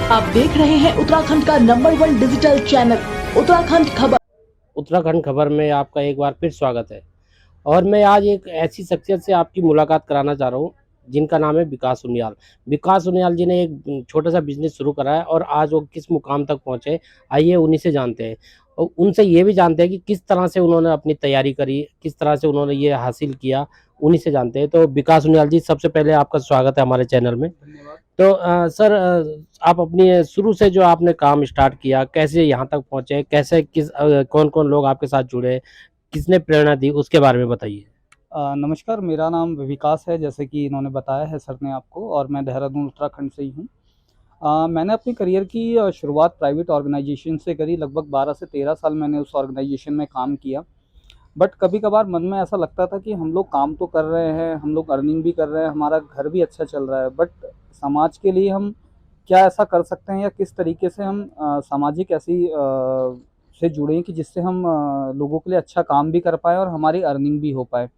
आप देख रहे हैं उत्तराखंड का नंबर 1 डिजिटल चैनल उत्तराखंड खबर। उत्तराखंड खबर में आपका एक बार फिर स्वागत है। और मैं आज एक ऐसी शख्सियत से आपकी मुलाकात कराना चाह रहा हूँ जिनका नाम है विकास उनियाल। विकास उनियाल जी ने एक छोटा सा बिजनेस शुरू करा है और आज वो किस मुकाम तक पहुँचे, आइए उन्हीं से जानते हैं। और उनसे ये भी जानते हैं कि किस तरह से उन्होंने अपनी तैयारी करी, किस तरह से उन्होंने ये हासिल किया, उन्हीं से जानते हैं। तो विकास उनियाल जी, सबसे पहले आपका स्वागत है हमारे चैनल में। तो सर, आप अपनी शुरू से जो आपने काम स्टार्ट किया, कैसे यहाँ तक पहुँचे, कैसे कौन-कौन लोग आपके साथ जुड़े, किसने प्रेरणा दी, उसके बारे में बताइए? नमस्कार, मेरा नाम विकास है, जैसे कि इन्होंने बताया है सर ने आपको, और मैं देहरादून उत्तराखंड से ही हूँ। मैंने अपनी करियर की शुरुआत प्राइवेट ऑर्गेनाइजेशन से करी। लगभग 12 से 13 साल मैंने उस ऑर्गेनाइजेशन में काम किया। बट कभी-कभार मन में ऐसा लगता था कि हम लोग काम तो कर रहे हैं, हम लोग अर्निंग भी कर रहे हैं, हमारा घर भी अच्छा चल रहा है, बट समाज के लिए हम क्या ऐसा कर सकते हैं, या किस तरीके से हम सामाजिक ऐसी से जुड़ें कि जिससे हम लोगों के लिए अच्छा काम भी कर पाएँ और हमारी अर्निंग भी हो पाए।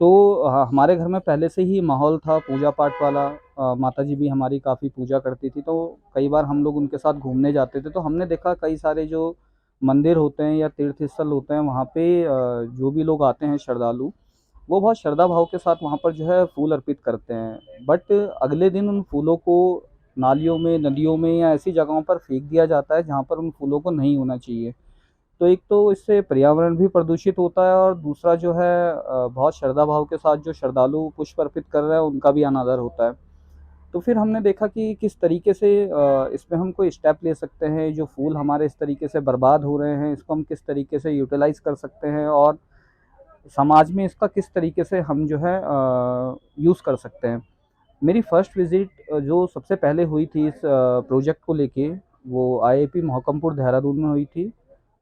तो हमारे घर में पहले से ही माहौल था पूजा-पाठ वाला। माताजी भी हमारी काफ़ी पूजा करती थी, तो कई बार हम लोग उनके साथ घूमने जाते थे। तो हमने देखा कई सारे जो मंदिर होते हैं या तीर्थ स्थल होते हैं, वहाँ पे जो भी लोग आते हैं श्रद्धालु, वो बहुत श्रद्धा भाव के साथ वहाँ पर जो है फूल अर्पित करते हैं। बट अगले दिन उन फूलों को नालियों में, नदियों में या ऐसी जगहों पर फेंक दिया जाता है जहाँ पर उन फूलों को नहीं होना चाहिए। तो एक तो इससे पर्यावरण भी प्रदूषित होता है, और दूसरा जो है बहुत श्रद्धा भाव के साथ जो श्रद्धालु पुष्प अर्पित कर रहे हैं उनका भी अनादर होता है। तो फिर हमने देखा कि किस तरीके से इसमें हम कोई स्टेप ले सकते हैं, जो फूल हमारे इस तरीके से बर्बाद हो रहे हैं इसको हम किस तरीके से यूटिलाइज़ कर सकते हैं, और समाज में इसका किस तरीके से हम जो है यूज़ कर सकते हैं। मेरी फर्स्ट विज़िट जो सबसे पहले हुई थी इस प्रोजेक्ट को लेके, वो आईआईपी मोहकमपुर देहरादून में हुई थी।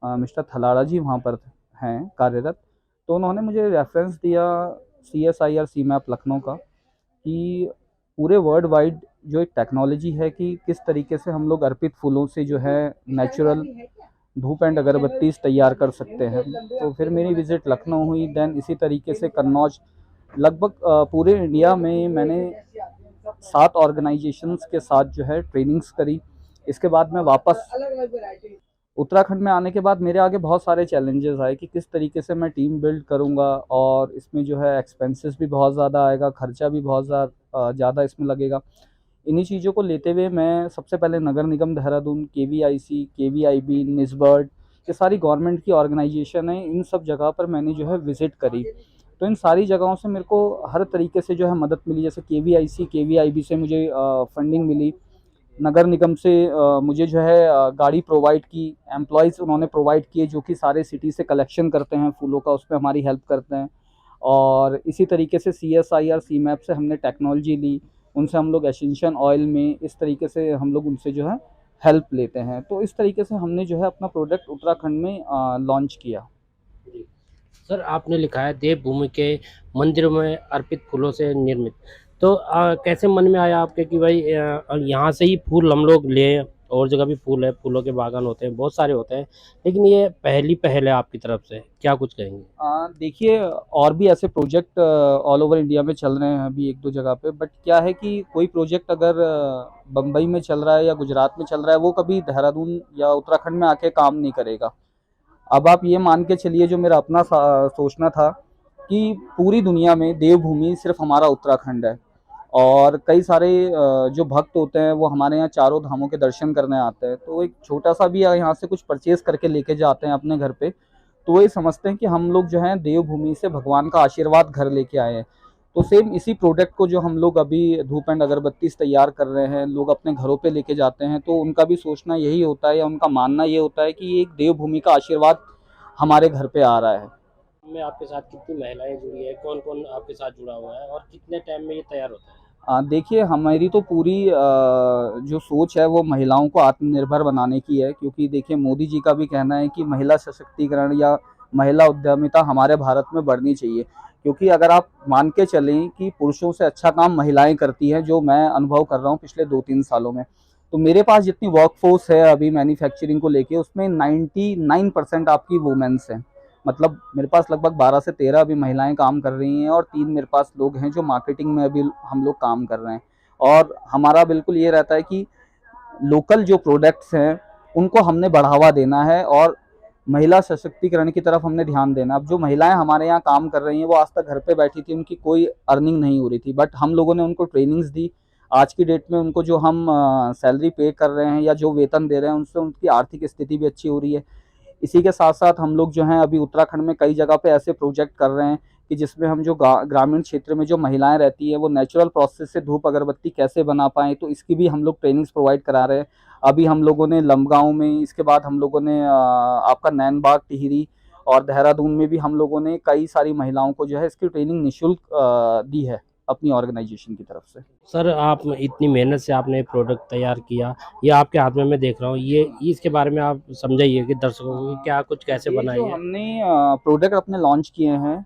मिस्टर थलाड़ा जी वहाँ पर हैं कार्यरत। तो उन्होंने मुझे रेफ़रेंस दिया सीएसआईआर सीमैप लखनऊ का, कि पूरे वर्ल्ड वाइड जो एक टेक्नोलॉजी है कि किस तरीके से हम लोग अर्पित फूलों से जो है नेचुरल धूप एंड अगरबत्तीज़ तैयार कर सकते हैं। तो फिर मेरी विज़िट लखनऊ हुई, देन इसी तरीके से कन्नौज। लगभग पूरे इंडिया में मैंने 7 ऑर्गेनाइज़ेशंस के साथ जो है ट्रेनिंग्स करी। इसके बाद मैं वापस उत्तराखंड में आने के बाद मेरे आगे बहुत सारे चैलेंजेस आए कि किस तरीके से मैं टीम बिल्ड करूँगा, और इसमें जो है एक्सपेंसेस भी बहुत ज़्यादा आएगा, खर्चा भी बहुत ज़्यादा इसमें लगेगा। इन्हीं चीज़ों को लेते हुए मैं सबसे पहले नगर निगम देहरादून, केवीआईसी, केवीआईबी, निस्बर्ड, ये सारी गवर्नमेंट की ऑर्गेनाइजेशन है, इन सब जगह पर मैंने जो है विज़िट करी। तो इन सारी जगहों से मेरे को हर तरीके से जो है मदद मिली। जैसे केवीआईसी, केवीआईबी से मुझे फंडिंग मिली। नगर निगम से मुझे जो है गाड़ी प्रोवाइड की, एम्प्लॉइज़ उन्होंने प्रोवाइड किए जो कि सारे सिटी से कलेक्शन करते हैं फूलों का, उसमें हमारी हेल्प करते हैं। और इसी तरीके से सीएसआईआर सीमैप से हमने टेक्नोलॉजी ली, उनसे हम लोग एसेंशियल ऑयल में इस तरीके से हम लोग उनसे जो है हेल्प लेते हैं। तो इस तरीके से हमने जो है अपना प्रोडक्ट उत्तराखंड में लॉन्च किया। जी। सर, आपने लिखा है देवभूमि के मंदिरों में अर्पित फूलों से निर्मित। तो कैसे मन में आया आपके कि भाई यहाँ से ही फूल हम लोग लें? और जगह भी फूल है, फूलों के बागान होते हैं, बहुत सारे होते हैं, लेकिन ये पहली पहल है आपकी तरफ से, क्या कुछ कहेंगे? देखिए, और भी ऐसे प्रोजेक्ट ऑल ओवर इंडिया में चल रहे हैं अभी 1-2 जगह पे, बट क्या है कि कोई प्रोजेक्ट अगर बम्बई में चल रहा है या गुजरात में चल रहा है, वो कभी देहरादून या उत्तराखंड में आके काम नहीं करेगा। अब आप ये मान के चलिए, जो मेरा अपना सोचना था कि पूरी दुनिया में देवभूमि सिर्फ हमारा उत्तराखंड है, और कई सारे जो भक्त होते हैं वो हमारे यहाँ चारों धामों के दर्शन करने आते हैं। तो एक छोटा सा भी यहाँ से कुछ परचेज करके लेके जाते हैं अपने घर पे, तो वो ये समझते हैं कि हम लोग जो हैं देवभूमि से भगवान का आशीर्वाद घर लेके आए हैं। तो सेम इसी प्रोडक्ट को जो हम लोग अभी धूप एंड अगरबत्ती तैयार कर रहे हैं, लोग अपने घरों पे लेके जाते हैं, तो उनका भी सोचना यही होता है या उनका मानना ये होता है कि एक देवभूमि का आशीर्वाद हमारे घर पे आ रहा है। में आपके साथ कितनी महिलाएं जुड़ी है, कौन-कौन आपके साथ जुड़ा हुआ है और कितने टाइम में ये तैयार होता है? देखिए, हमारी तो पूरी जो सोच है वो महिलाओं को आत्मनिर्भर बनाने की है, क्योंकि देखिए मोदी जी का भी कहना है कि महिला सशक्तिकरण या महिला उद्यमिता हमारे भारत में बढ़नी चाहिए। क्योंकि अगर आप मान के चलें कि पुरुषों से अच्छा काम महिलाएं करती हैं, जो मैं अनुभव कर रहा हूँ पिछले 2-3 सालों में। तो मेरे पास जितनी वर्कफोर्स है अभी मैन्युफैक्चरिंग को लेके, उसमें 99% आपकी वुमेन्स हैं। मतलब मेरे पास लगभग 12 से 13 अभी महिलाएं काम कर रही हैं, और 3 मेरे पास लोग हैं जो मार्केटिंग में अभी हम लोग काम कर रहे हैं। और हमारा बिल्कुल ये रहता है कि लोकल जो प्रोडक्ट्स हैं उनको हमने बढ़ावा देना है और महिला सशक्तिकरण की तरफ हमने ध्यान देना। अब जो महिलाएं हमारे यहाँ काम कर रही हैं वो आज तक घर पे बैठी थी, उनकी कोई अर्निंग नहीं हो रही थी, बट हम लोगों ने उनको ट्रेनिंग्स दी। आज की डेट में उनको जो हम सैलरी पे कर रहे हैं या जो वेतन दे रहे हैं उनसे उनकी आर्थिक स्थिति भी अच्छी हो रही है। इसी के साथ साथ हम लोग जो हैं अभी उत्तराखंड में कई जगह पे ऐसे प्रोजेक्ट कर रहे हैं कि जिसमें हम जो ग्रामीण क्षेत्र में जो महिलाएं रहती हैं वो नेचुरल प्रोसेस से धूप अगरबत्ती कैसे बना पाएँ, तो इसकी भी हम लोग ट्रेनिंग्स प्रोवाइड करा रहे हैं। अभी हम लोगों ने लंबगांव में, इसके बाद हम लोगों ने आपका नैनबाग, टिहरी और देहरादून में भी हम लोगों ने कई सारी महिलाओं को जो है इसकी ट्रेनिंग निःशुल्क दी है अपनी ऑर्गेनाइजेशन की तरफ से। सर, आप इतनी मेहनत से आपने प्रोडक्ट तैयार किया, ये आपके हाथ में मैं देख रहा हूँ, ये इसके बारे में आप समझाइए कि दर्शकों को क्या कुछ कैसे ये बनाई जो है। हमने प्रोडक्ट अपने लॉन्च किए हैं,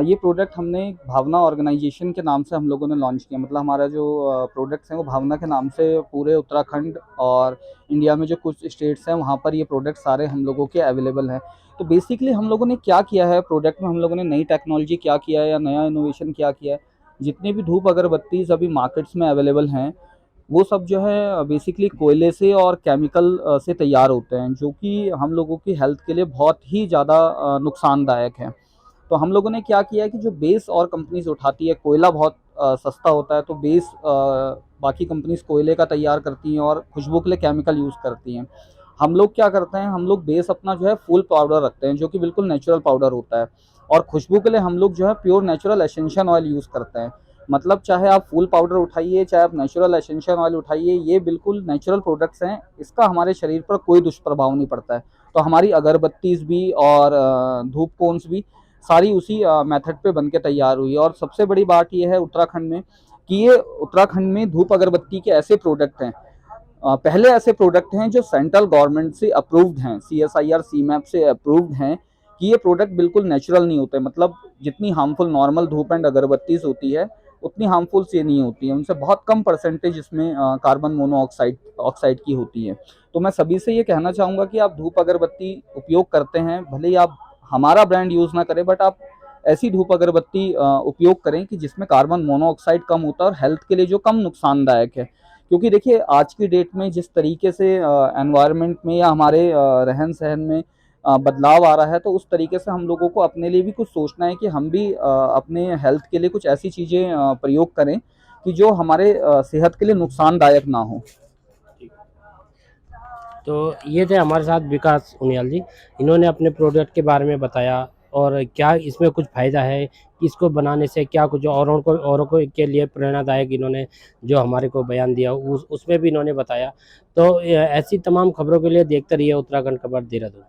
ये प्रोडक्ट हमने भावना ऑर्गेनाइजेशन के नाम से हम लोगों ने लॉन्च किया। मतलब हमारा जो प्रोडक्ट्स हैं वो भावना के नाम से पूरे उत्तराखंड और इंडिया में जो कुछ स्टेट्स हैं वहाँ पर ये प्रोडक्ट सारे हम लोगों के अवेलेबल हैं। तो बेसिकली हम लोगों ने क्या किया है प्रोडक्ट में, हम लोगों ने नई टेक्नोलॉजी क्या किया है या नया इनोवेशन क्या किया है। जितनी भी धूप अगरबत्तीज़ अभी मार्केट्स में अवेलेबल हैं वो सब जो है बेसिकली कोयले से और केमिकल से तैयार होते हैं, जो कि हम लोगों की हेल्थ के लिए बहुत ही ज़्यादा नुकसानदायक है। तो हम लोगों ने क्या किया है कि जो बेस और कंपनीज उठाती है, कोयला बहुत सस्ता होता है, तो बेस बाकी कंपनीज कोयले का तैयार करती हैं और खुशबू के लिए केमिकल यूज़ करती हैं। हम लोग क्या करते हैं, हम लोग बेस अपना जो है फुल पाउडर रखते हैं, जो कि बिल्कुल नेचुरल पाउडर होता है, और खुशबू के लिए हम लोग जो है pure natural essential oil use करते हैं। मतलब चाहे आप फुल पाउडर उठाइए, चाहे आप नेचुरल एसेंशियल ऑयल उठाइए, ये बिल्कुल नेचुरल प्रोडक्ट्स हैं, इसका हमारे शरीर पर कोई दुष्प्रभाव नहीं पड़ता है। तो हमारी अगरबत्तीज़ भी और धूप कोन्स भी सारी उसी मेथड पे बन के तैयार हुई है। और सबसे बड़ी बात ये है उत्तराखंड में कि ये उत्तराखंड में धूप अगरबत्ती के ऐसे प्रोडक्ट हैं, पहले ऐसे प्रोडक्ट हैं जो सेंट्रल गवर्नमेंट से अप्रूव्ड हैं, CSIR CMAP से अप्रूव्ड हैं कि ये प्रोडक्ट बिल्कुल नेचुरल नहीं होते। मतलब जितनी हार्मफुल नॉर्मल धूप एंड अगरबत्तीज होती है उतनी हार्मफुल से नहीं होती है, उनसे बहुत कम परसेंटेज इसमें कार्बन मोनोऑक्साइड ऑक्साइड की होती है। तो मैं सभी से ये कहना चाहूँगा कि आप धूप अगरबत्ती उपयोग करते हैं, भले ही आप हमारा ब्रांड यूज़ ना करें, बट आप ऐसी धूप अगरबत्ती उपयोग करें कि जिसमें कार्बन मोनोऑक्साइड कम होता है और हेल्थ के लिए जो कम नुकसानदायक है। क्योंकि देखिए आज की डेट में जिस तरीके से एनवायरनमेंट में या हमारे रहन सहन में बदलाव आ रहा है, तो उस तरीके से हम लोगों को अपने लिए भी कुछ सोचना है कि हम भी अपने हेल्थ के लिए कुछ ऐसी चीज़ें प्रयोग करें कि जो हमारे सेहत के लिए नुकसानदायक ना हो। तो ये थे हमारे साथ विकास उनियाल जी, इन्होंने अपने प्रोडक्ट के बारे में बताया और क्या इसमें कुछ फ़ायदा है, कि इसको बनाने से क्या कुछ औरों को के लिए प्रेरणादायक इन्होंने जो हमारे को बयान दिया उसमें भी इन्होंने बताया। तो ऐसी तमाम खबरों के लिए देखते रहिए उत्तराखंड खबर देहरादून।